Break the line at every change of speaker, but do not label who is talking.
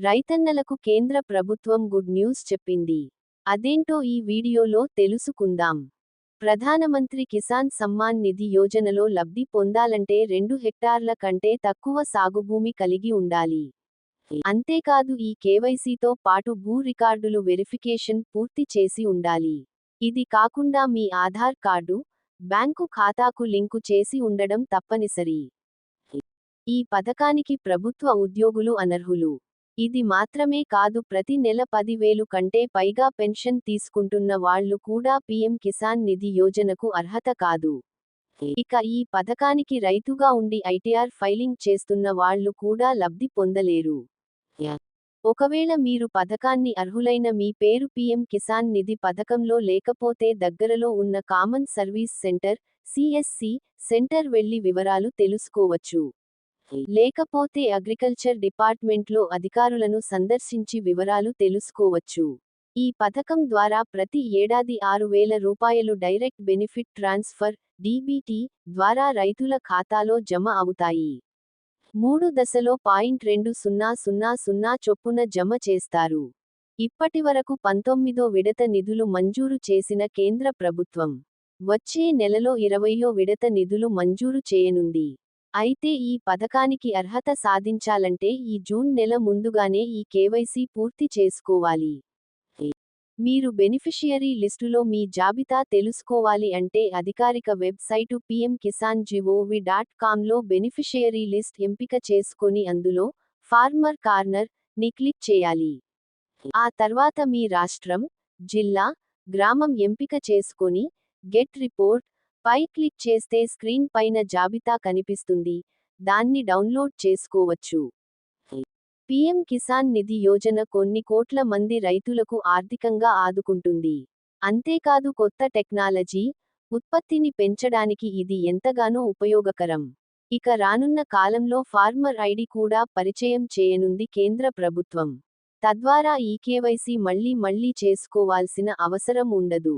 రైతన్నలకు కేంద్ర ప్రభుత్వం గుడ్ న్యూస్ చెప్పింది. అదేంటో ఈ వీడియోలో తెలుసుకుందాం. ప్రధానమంత్రి కిసాన్ సమ్మాన్ నిధి యోజనలో లబ్ధి పొందాలంటే 2 హెక్టార్ల కంటే తక్కువ సాగుభూమి కలిగి ఉండాలి. అంతేకాదు ఈ కేవైసీతో పాటు భూ రికార్డులు వెరిఫికేషన్ పూర్తి చేసి ఉండాలి. ఇది కాకుండా మీ ఆధార్ కార్డు, బ్యాంకు ఖాతాకు లింకు చేసి ఉండడం తప్పనిసరి. ఈ పథకానికి ప్రభుత్వ ఉద్యోగులు అనర్హులు. ఇది మాత్రమే కాదు, ప్రతి నెల 10,000 కంటే పైగా పెన్షన్ తీసుకుంటున్న వాళ్లు కూడా పీఎం కిసాన్ నిధి యోజనకు అర్హత కాదు. ఇక ఈ పథకానికి రైతుగా ఉండి ఐటీఆర్ ఫైలింగ్ చేస్తున్న వాళ్లు కూడా లబ్ధి పొందలేరు. ఒకవేళ మీరు పథకాన్ని అర్హులైన మీ పేరు పీఎం కిసాన్ నిధి పథకంలో లేకపోతే దగ్గరలో ఉన్న కామన్ సర్వీస్ సెంటర్ (సిఎస్సి) సెంటర్ వెళ్లి వివరాలు తెలుసుకోవచ్చు. లేకపోతే అగ్రికల్చర్ డిపార్ట్మెంట్లో అధికారులను సందర్శించి వివరాలు తెలుసుకోవచ్చు. ఈ పథకం ద్వారా ప్రతి ఏడాది 6,000 రూపాయలు డైరెక్ట్ బెనిఫిట్ ట్రాన్స్ఫర్ (డీబీటీ) ద్వారా రైతుల ఖాతాలో జమ అవుతాయి. 3 దశలో .2000 చొప్పున జమ చేస్తారు. ఇప్పటివరకు 19వ విడత నిధులు మంజూరు చేసిన కేంద్ర ప్రభుత్వం వచ్చే నెలలో 20వ విడత నిధులు మంజూరు చేయనుంది. అయితే ఈ పథకానికి అర్హత సాధించాలంటే ఈ జూన్ నెల ముందుగానే ఈ కేవైసీ పూర్తి చేసుకోవాలి. మీరు బెనిఫిషియరీ లిస్టులో మీ జాబితా తెలుసుకోవాలి అంటే అధికారిక వెబ్సైటు pmkisan.gov.com లో బెనిఫిషియరీ లిస్ట్ ఎంపిక చేసుకొని అందులో ఫార్మర్ కార్నర్ ని క్లిక్ చేయాలి. ఆ తర్వాత మీ రాష్ట్రం, జిల్లా, గ్రామం ఎంపిక చేసుకొని గెట్ రిపోర్ట్ పై క్లిక్ చేస్తే స్క్రీన్ పైన జాబితా కనిపిస్తుంది. దాన్ని డౌన్లోడ్ చేసుకోవచ్చు. పీఎం కిసాన్ నిధి యోజన కొన్ని కోట్ల మంది రైతులకు ఆర్థికంగా ఆదుకుంటుంది. అంతేకాదు కొత్త టెక్నాలజీ, ఉత్పత్తిని పెంచడానికి ఇది ఎంతగానో ఉపయోగకరం. ఇక రానున్న కాలంలో ఫార్మర్ ఐడి కూడా పరిచయం చేయనుంది కేంద్ర ప్రభుత్వం. తద్వారా ఈ కేవైసీ మళ్లీ చేసుకోవాల్సిన అవసరం ఉండదు.